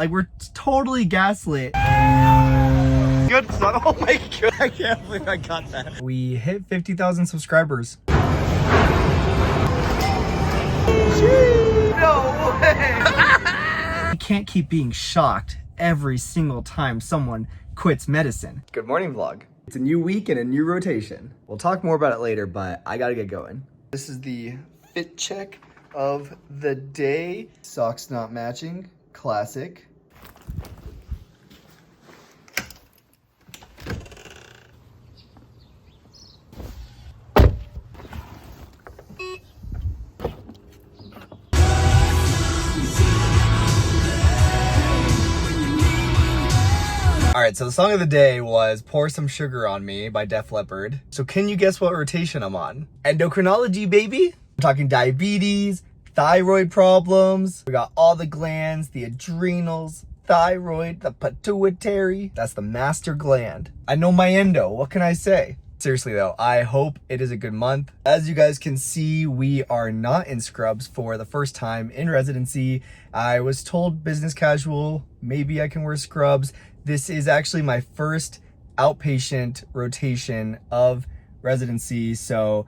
Like, we're totally gaslit. Good son. Oh my god, I can't believe I got that. We hit 50,000 subscribers. No way. You can't keep being shocked every single time someone quits medicine. Good morning, vlog. It's a new week and a new rotation. We'll talk more about it later, but I gotta get going. This is the fit check of the day. Socks not matching, classic. Alright, so the song of the day was Pour Some Sugar on Me by Def Leppard. So can you guess what rotation I'm on? Endocrinology, baby! I'm talking diabetes, thyroid problems. We got all the glands, the adrenals, thyroid, the pituitary. That's the master gland. I know my endo, what can I say? Seriously though, I hope it is a good month. As you guys can see, we are not in scrubs for the first time in residency. I was told business casual, maybe I can wear scrubs. This is actually my first outpatient rotation of residency, so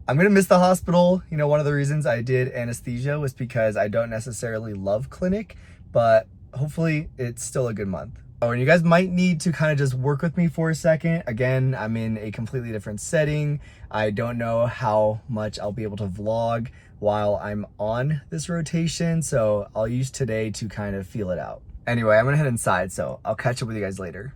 I'm gonna miss the hospital. You know, one of the reasons I did anesthesia was because I don't necessarily love clinic, but hopefully it's still a good month. Oh, and you guys might need to kind of just work with me for a second. Again, I'm in a completely different setting. I don't know how much I'll be able to vlog while I'm on this rotation, so I'll use today to kind of feel it out. Anyway, I'm gonna head inside, so I'll catch up with you guys later.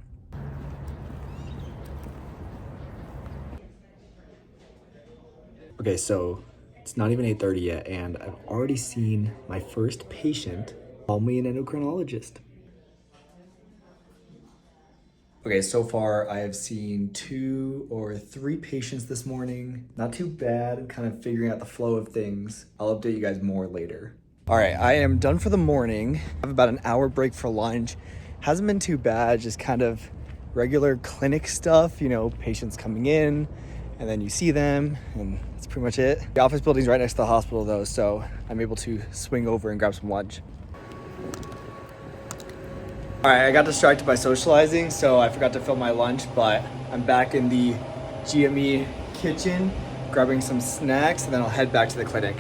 Okay, so it's not even 8:30 yet, and I've already seen my first patient call me an endocrinologist. Okay, so far I have seen 2 or 3 patients this morning. Not too bad, I'm kind of figuring out the flow of things. I'll update you guys more later. All right, I am done for the morning. I have about an hour break for lunch. Hasn't been too bad, just kind of regular clinic stuff, you know, patients coming in and then you see them and that's pretty much it. The office building's right next to the hospital though, so I'm able to swing over and grab some lunch. All right, I got distracted by socializing, so I forgot to fill my lunch, but I'm back in the GME kitchen, grabbing some snacks, and then I'll head back to the clinic.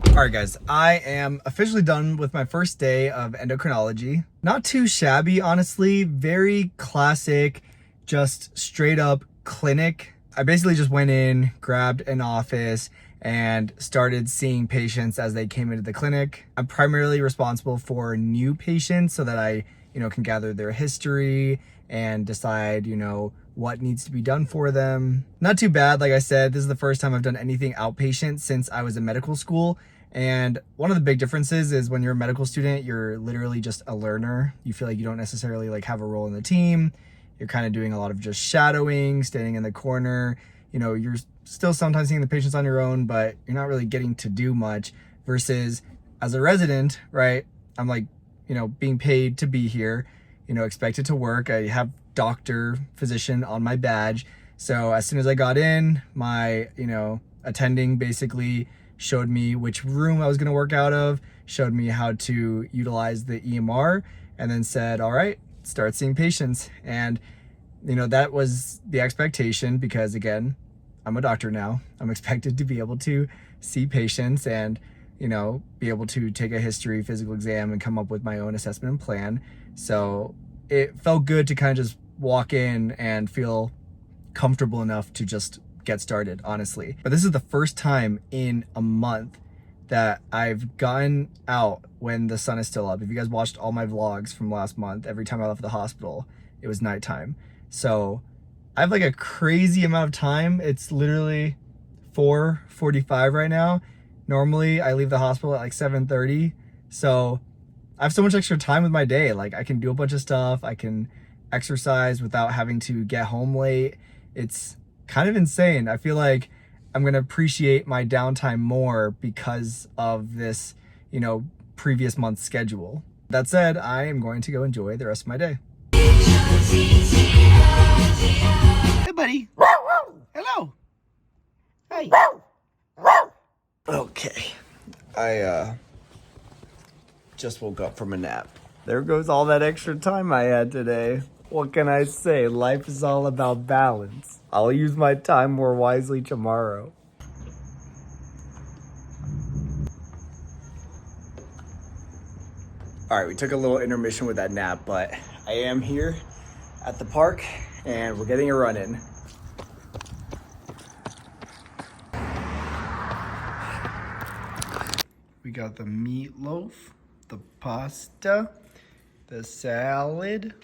All right, guys, I am officially done with my first day of endocrinology. Not too shabby, honestly, very classic, just straight up clinic. I basically just went in, grabbed an office, and started seeing patients as they came into the clinic. I'm primarily responsible for new patients so that I, can gather their history and decide, what needs to be done for them. Not too bad, like I said, this is the first time I've done anything outpatient since I was in medical school. And one of the big differences is when you're a medical student, you're literally just a learner. You feel like you don't necessarily have a role in the team. You're kind of doing a lot of just shadowing, standing in the corner. You're still sometimes seeing the patients on your own, but you're not really getting to do much versus as a resident, right? I'm being paid to be here, expected to work. I have doctor, physician on my badge. So as soon as I got in, my, attending basically showed me which room I was going to work out of, showed me how to utilize the EMR, and then said, all right, start seeing patients. And, that was the expectation because, again, I'm a doctor now. I'm expected to be able to see patients and, be able to take a history, physical exam, and come up with my own assessment and plan. So it felt good to kind of just walk in and feel comfortable enough to just get started, honestly. But this is the first time in a month that I've gotten out when the sun is still up. If you guys watched all my vlogs from last month, every time I left the hospital, it was nighttime. So I have a crazy amount of time. It's literally 4:45 right now. Normally I leave the hospital at 7:30. So I have so much extra time with my day. I can do a bunch of stuff. I can exercise without having to get home late. It's kind of insane. I feel like I'm gonna appreciate my downtime more because of this, you know, previous month's schedule. That said, I am going to go enjoy the rest of my day. Hey, buddy. Hello. Hey. Okay. I just woke up from a nap. There goes all that extra time I had today. What can I say? Life is all about balance. I'll use my time more wisely tomorrow. All right, we took a little intermission with that nap, but I am here at the park and we're getting a run in. We got the meatloaf, the pasta, the salad.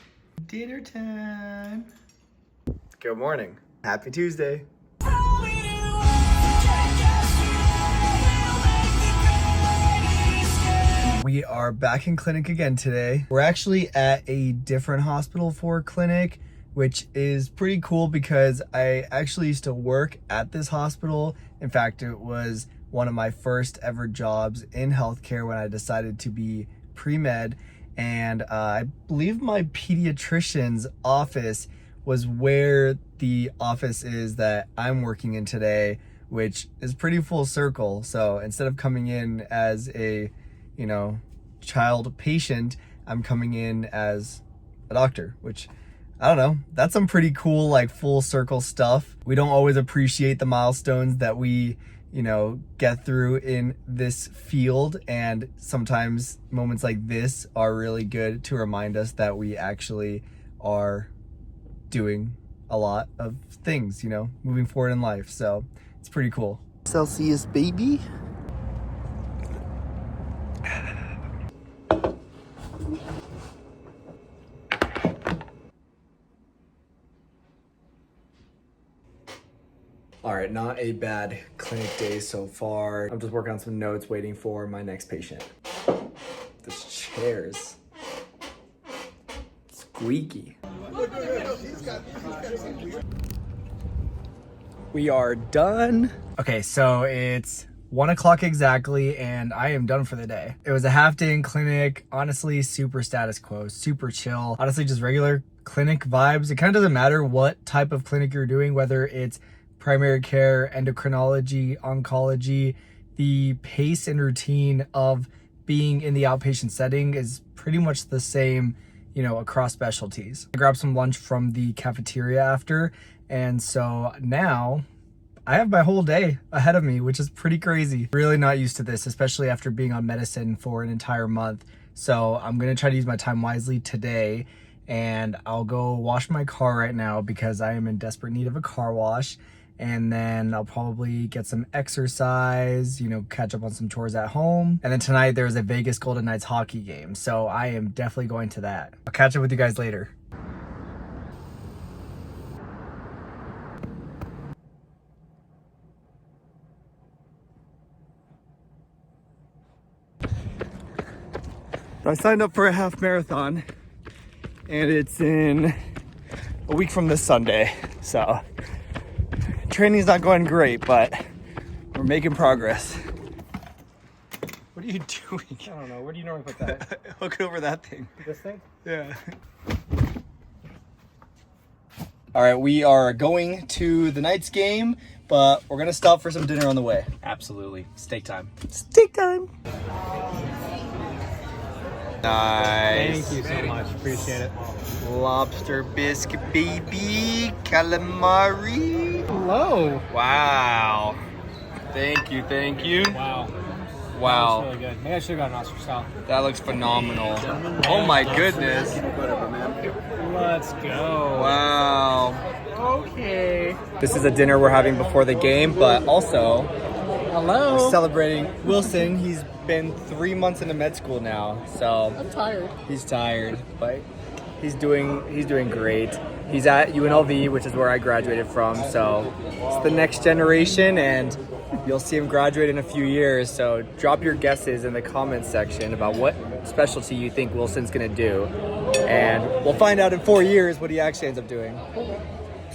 Dinner time. Good morning. Happy Tuesday. We are back in clinic again today. We're actually at a different hospital for clinic, which is pretty cool because I actually used to work at this hospital. In fact, it was one of my first ever jobs in healthcare when I decided to be pre-med. And I believe my pediatrician's office was where the office is that I'm working in today, which is pretty full circle. So instead of coming in as a, you know, child patient, I'm coming in as a doctor, which, I don't know, that's some pretty cool, like, full circle stuff. We don't always appreciate the milestones that we, you know, get through in this field, and sometimes moments like this are really good to remind us that we actually are doing a lot of things, you know, moving forward in life. So it's pretty cool. Celsius baby. All right, not a bad clinic day so far. I'm just working on some notes, waiting for my next patient. This chair's squeaky. We are done. Okay, so it's 1 o'clock exactly, and I am done for the day. It was a half day in clinic. Honestly, super status quo, super chill. Honestly, just regular clinic vibes. It kind of doesn't matter what type of clinic you're doing, whether it's primary care, endocrinology, oncology. The pace and routine of being in the outpatient setting is pretty much the same, you know, across specialties. I grabbed some lunch from the cafeteria after, and so now I have my whole day ahead of me, which is pretty crazy. Really not used to this, especially after being on medicine for an entire month. So I'm gonna try to use my time wisely today, and I'll go wash my car right now because I am in desperate need of a car wash. And then I'll probably get some exercise, you know, catch up on some chores at home. And then tonight there's a Vegas Golden Knights hockey game, so I am definitely going to that. I'll catch up with you guys later. I signed up for a half marathon, and it's in a week from this Sunday, so training's not going great, but we're making progress. What are you doing? I don't know. Where do you normally put that? Hook it over that thing. This thing? Yeah. All right, we are going to the Knights game, but we're gonna stop for some dinner on the way. Absolutely. Steak time. Steak time. Nice. Thank you so much. Appreciate it. Lobster biscuit, baby. Calamari. Hello. Wow. Thank you, thank you. Wow. Wow. That was really good. Maybe I should have gotten Oscar style. That looks phenomenal. Oh my goodness. Let's go. Wow. Okay. This is a dinner we're having before the game, but also Hello. we're celebrating Wilson. He's been 3 months into med school now, so I'm tired. he's tired, but he's doing great. He's at UNLV, which is where I graduated from, so it's the next generation, and you'll see him graduate in a few years. So drop your guesses in the comments section about what specialty you think Wilson's gonna do, and we'll find out in 4 years what he actually ends up doing.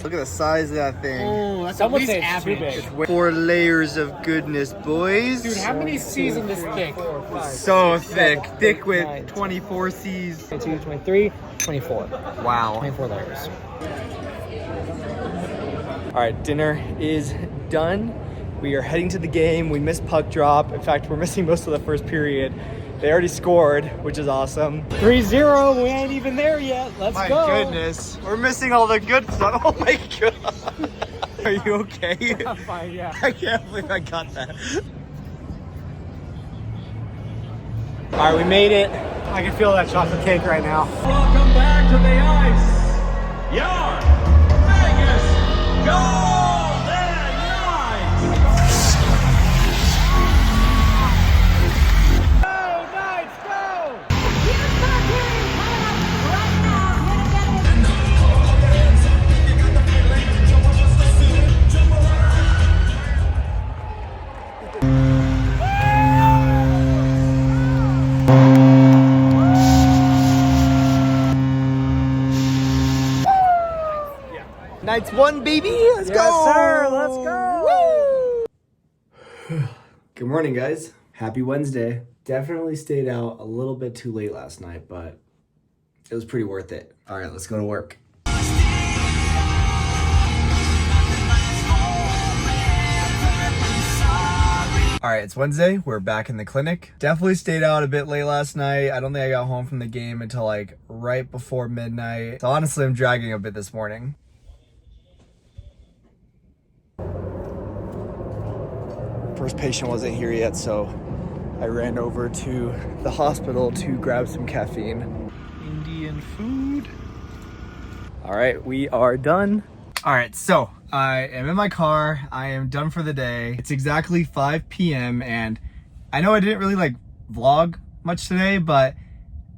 Look at the size of that thing. Oh, that's some would say it's too big. 4 layers of goodness, boys. Dude, how many C's in this thick? So thick. Thick with 24 C's. 22, 23, 24. Wow. 24 layers. All right, dinner is done. We are heading to the game. We missed puck drop. In fact, we're missing most of the first period. They already scored, which is awesome. 3-0, we ain't even there yet. Let's My go. goodness. We're missing all the good stuff. Oh my God. Are you okay? I'm fine, yeah. I can't believe I got that. All right, we made it. I can feel that chocolate cake right now. Welcome back to the ice. Your Vegas Golden Knights. Go, Knights, go! Huge soccer game coming up right now. Here to get it. Knights won, baby. Let's go. Yes, sir. Let's go. Good morning, guys. Happy Wednesday. Definitely stayed out a little bit too late last night, but it was pretty worth it. All right, let's go to work. All right, it's Wednesday. We're back in the clinic. Definitely stayed out a bit late last night. I don't think I got home from the game until like right before midnight. So honestly, I'm dragging a bit this morning. First patient wasn't here yet, so I ran over to the hospital to grab some caffeine. Indian food. All right, we are done. All right, so I am in my car. I am done for the day. It's exactly 5 p.m. and I know I didn't really like vlog much today, but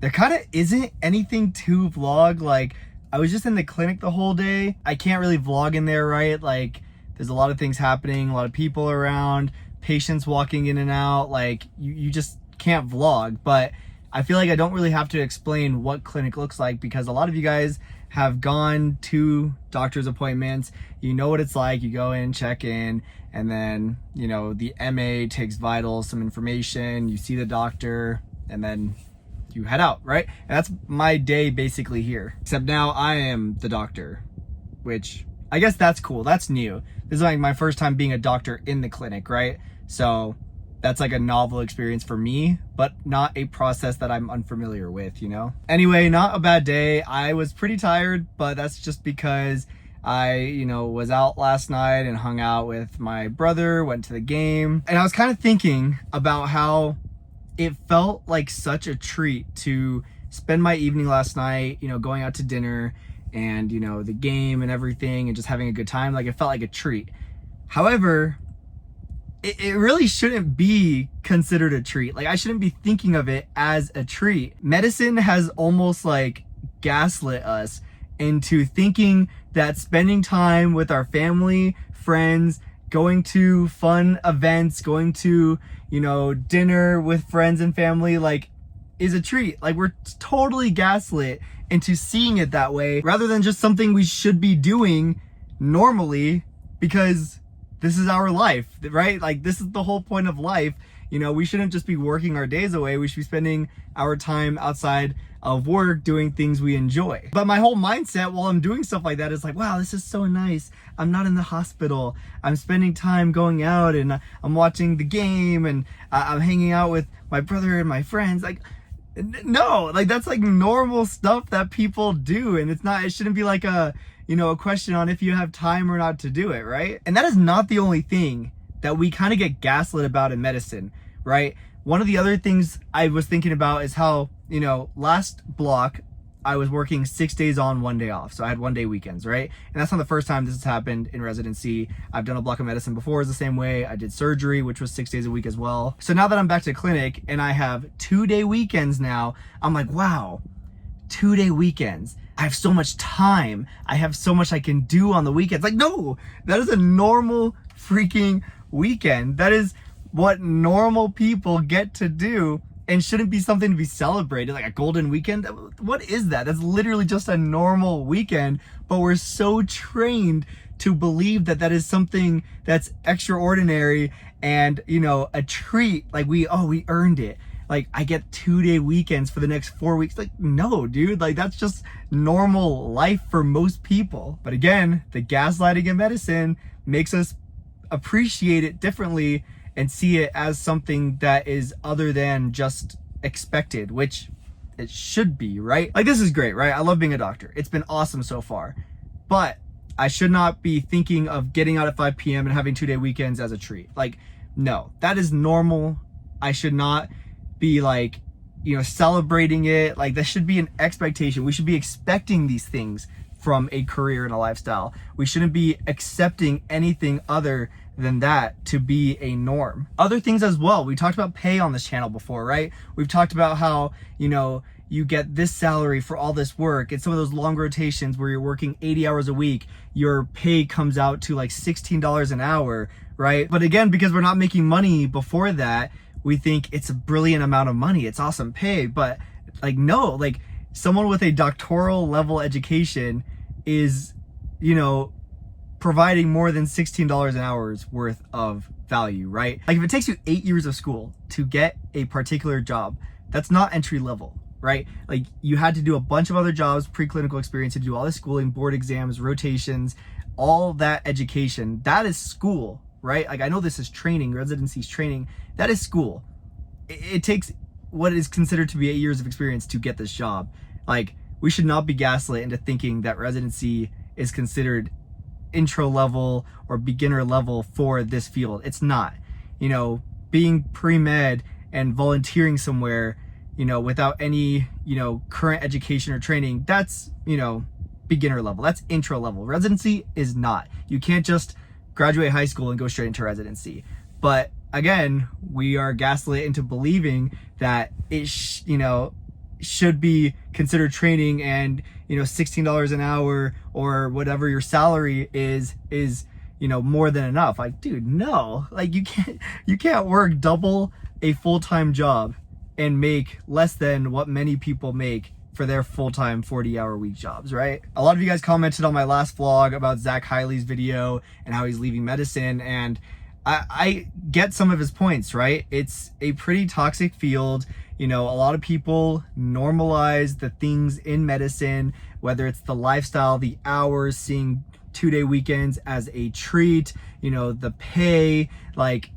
there kind of isn't anything to vlog. Like, I was just in the clinic the whole day. I can't really vlog in there, right? Like, there's a lot of things happening, a lot of people around, patients walking in and out. Like, you just can't vlog. But I feel like I don't really have to explain what clinic looks like because a lot of you guys have gone to doctor's appointments. You know what it's like. You go in, check in, and then, you know, the MA takes vitals, some information, you see the doctor, and then you head out, right? And that's my day basically here. Except now I am the doctor, which I guess that's cool. That's new. This is like my first time being a doctor in the clinic, right? So that's like a novel experience for me, but not a process that I'm unfamiliar with, you know? Anyway, not a bad day. I was pretty tired, but that's just because I, you know, was out last night and hung out with my brother, went to the game. And I was kind of thinking about how it felt like such a treat to spend my evening last night, you know, going out to dinner and, you know, the game and everything and just having a good time. Like, it felt like a treat. However, it really shouldn't be considered a treat. Like, I shouldn't be thinking of it as a treat. Medicine has almost like gaslit us into thinking that spending time with our family, friends, going to fun events, going to, you know, dinner with friends and family, like, is a treat. Like, we're totally gaslit into seeing it that way rather than just something we should be doing normally because this is our life, right? Like, this is the whole point of life. You know, we shouldn't just be working our days away. We should be spending our time outside of work doing things we enjoy. But my whole mindset while I'm doing stuff like that is like, wow, this is so nice. I'm not in the hospital. I'm spending time going out and I'm watching the game and I'm hanging out with my brother and my friends. Like, no, like, that's like normal stuff that people do. And it shouldn't be like a, you know, a question on if you have time or not to do it, right? And that is not the only thing that we kind of get gaslit about in medicine, right? One of the other things I was thinking about is how, you know, last block, I was working 6 days on, 1 day off. So I had 1 day weekends, right? And that's not the first time this has happened in residency. I've done a block of medicine before, it's the same way. I did surgery, which was 6 days a week as well. So now that I'm back to clinic and I have 2 day weekends now, I'm like, wow, 2 day weekends. I have so much time. I have so much I can do on the weekends. Like, no, that is a normal freaking weekend. That is what normal people get to do. and shouldn't be something to be celebrated, like a golden weekend. What is that? That's literally just a normal weekend, but we're so trained to believe that that is something that's extraordinary and, you know, a treat. Like we earned it. Like, I get 2-day weekends for the next 4 weeks. Like, no, dude, like that's just normal life for most people. But again, the gaslighting in medicine makes us appreciate it differently and see it as something that is other than just expected, which it should be, right? Like, this is great, right? I love being a doctor. It's been awesome so far. But I should not be thinking of getting out at 5 p.m. and having 2-day weekends as a treat. Like, no, that is normal. I should not be like, you know, celebrating it. Like, that should be an expectation. We should be expecting these things from a career and a lifestyle. We shouldn't be accepting anything other than that to be a norm. Other things as well. We talked about pay on this channel before, right? We've talked about how, you know, you get this salary for all this work. And some of those long rotations where you're working 80 hours a week, your pay comes out to like $16 an hour, right? But again, because we're not making money before that, we think it's a brilliant amount of money. It's awesome pay. But like, no, like someone with a doctoral level education is, you know, providing more than $16 an hour's worth of value, right? Like, if it takes you 8 years of school to get a particular job, that's not entry level, right? Like, you had to do a bunch of other jobs, preclinical experience, to do all this schooling, board exams, rotations, all that education. That is school, right? Like, I know this is training, residency's training. That is school. It takes what is considered to be 8 years of experience to get this job. Like, we should not be gaslit into thinking that residency is considered intro level or beginner level for this field. It's not. You know, being pre-med and volunteering somewhere, you know, without any, you know, current education or training, that's, you know, beginner level. That's intro level. Residency is not. You can't just graduate high school and go straight into residency. But again, we are gaslit into believing that it, you know, should be considered training, and, you know, $16 an hour or whatever your salary is, you know, more than enough. Like, dude, no. Like, you can't work double a full-time job and make less than what many people make for their full-time 40-hour week jobs, right? A lot of you guys commented on my last vlog about Zach Hiley's video and how he's leaving medicine, and I get some of his points, right? It's a pretty toxic field. You know, a lot of people normalize the things in medicine, whether it's the lifestyle, the hours, seeing 2-day weekends as a treat, you know, the pay, like,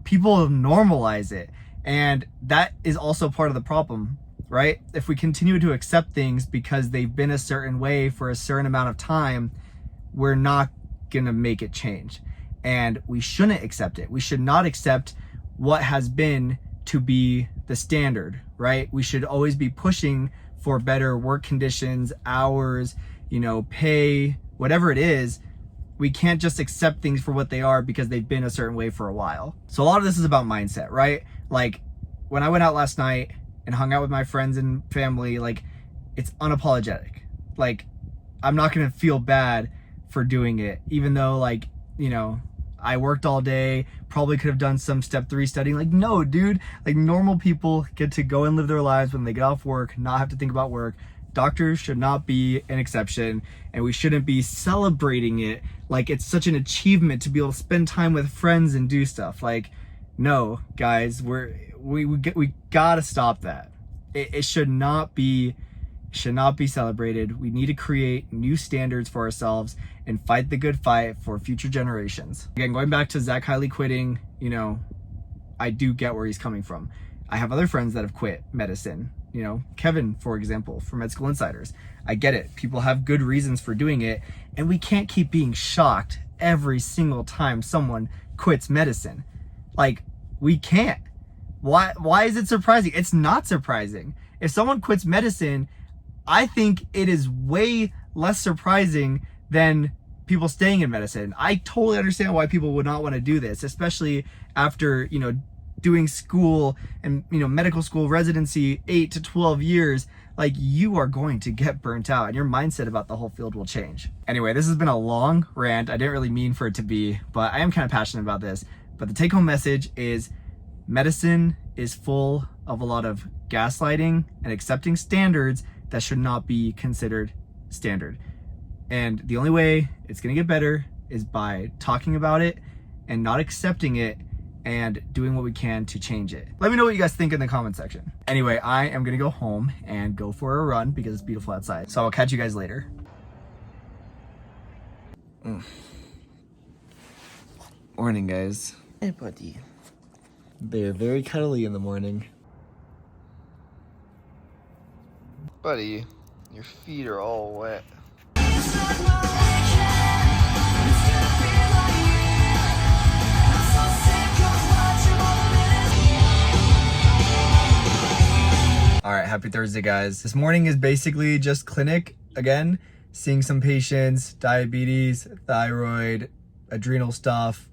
people normalize it. And that is also part of the problem, right? If we continue to accept things because they've been a certain way for a certain amount of time, we're not gonna make it change. And we shouldn't accept it. We should not accept what has been to be the standard, right? We should always be pushing for better work conditions, hours, you know, pay, whatever it is. We can't just accept things for what they are because they've been a certain way for a while. So a lot of this is about mindset, right? Like, when I went out last night and hung out with my friends and family, like, it's unapologetic. Like, I'm not gonna feel bad for doing it, even though, like, you know, I worked all day, probably could have done some step 3 studying. Like, no, dude, like, normal people get to go and live their lives when they get off work, not have to think about work. Doctors should not be an exception, and we shouldn't be celebrating it like it's such an achievement to be able to spend time with friends and do stuff. Like, no, guys, we gotta stop that. It should not be celebrated. We need to create new standards for ourselves and fight the good fight for future generations. Again, going back to Zach Hiley quitting, you know, I do get where he's coming from. I have other friends that have quit medicine. You know, Kevin, for example, from Med School Insiders. I get it. People have good reasons for doing it, and we can't keep being shocked every single time someone quits medicine. Like, we can't. Why is it surprising? It's not surprising. If someone quits medicine, I think it is way less surprising than people staying in medicine. I totally understand why people would not want to do this, especially after, you know, doing school and, you know, medical school residency 8 to 12 years. Like, you are going to get burnt out and your mindset about the whole field will change. Anyway, this has been a long rant. I didn't really mean for it to be, but I am kind of passionate about this. But the take-home message is medicine is full of a lot of gaslighting and accepting standards that should not be considered standard. And the only way it's gonna get better is by talking about it and not accepting it and doing what we can to change it. Let me know what you guys think in the comment section. Anyway, I am gonna go home and go for a run because it's beautiful outside. So I'll catch you guys later. Morning, guys. Hey, buddy. They're very cuddly in the morning. Buddy, your feet are all wet. All right, happy Thursday, guys. This morning is basically just clinic again, seeing some patients, diabetes, thyroid, adrenal stuff,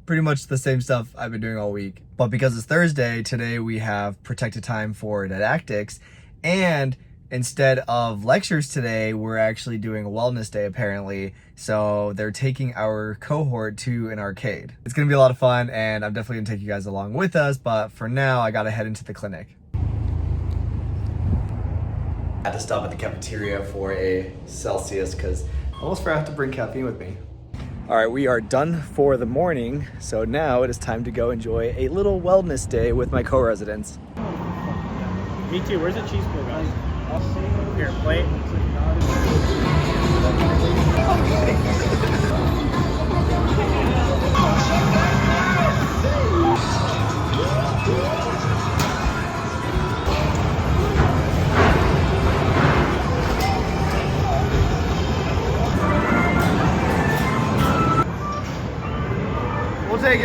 pretty much the same stuff I've been doing all week. But because it's Thursday, today we have protected time for didactics, and instead of lectures today, we're actually doing a wellness day apparently. So they're taking our cohort to an arcade. It's gonna be a lot of fun, and I'm definitely gonna take you guys along with us, but for now, I gotta head into the clinic. I had to stop at the cafeteria for a Celsius because I almost forgot to bring caffeine with me. All right, we are done for the morning, so now it is time to go enjoy a little wellness day with my co-residents. Me too. Where's the cheese pull, guys? Here, plate.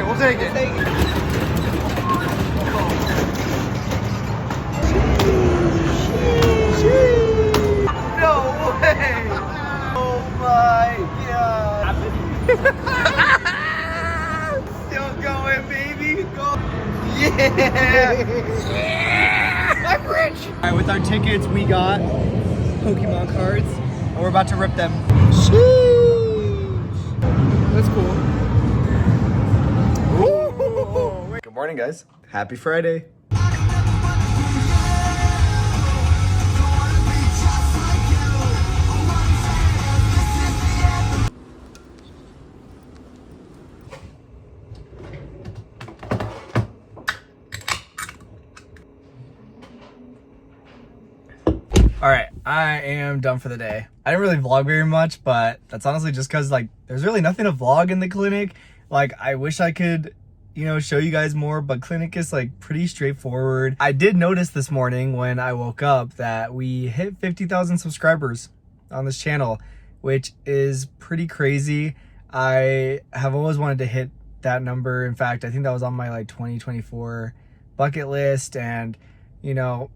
We'll take it. No way! Oh my god! Still going, baby! Go! Yeah! I'm rich! Alright, with our tickets, we got Pokemon cards, and we're about to rip them. That's cool. Good morning, guys. Happy Friday. All right, I am done for the day. I didn't really vlog very much, but that's honestly just because like there's really nothing to vlog in the clinic. Like I wish I could, you know, show you guys more, but clinic is like pretty straightforward. I did notice this morning when I woke up that we hit 50,000 subscribers on this channel, which is pretty crazy. I have always wanted to hit that number. In fact, I think that was on my like 2024 bucket list, and you know,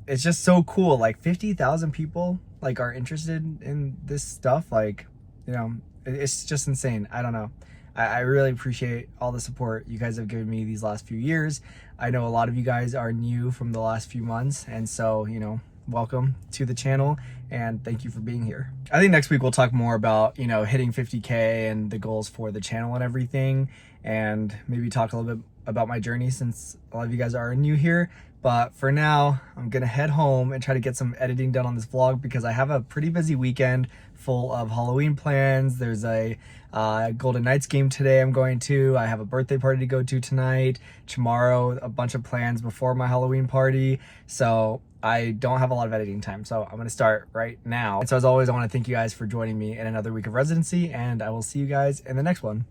it's just so cool. Like 50,000 people like are interested in this stuff. Like, you know, it's just insane. I don't know. I really appreciate all the support you guys have given me these last few years. I know a lot of you guys are new from the last few months, and so, you know, welcome to the channel and thank you for being here. I think next week we'll talk more about, you know, hitting 50K and the goals for the channel and everything, and maybe talk a little bit about my journey since a lot of you guys are new here. But for now, I'm gonna head home and try to get some editing done on this vlog because I have a pretty busy weekend full of Halloween plans. There's a Golden Knights game today I'm going to. I have a birthday party to go to tonight. Tomorrow, a bunch of plans before my Halloween party. So I don't have a lot of editing time. So I'm gonna start right now. And so as always, I wanna thank you guys for joining me in another week of residency, and I will see you guys in the next one.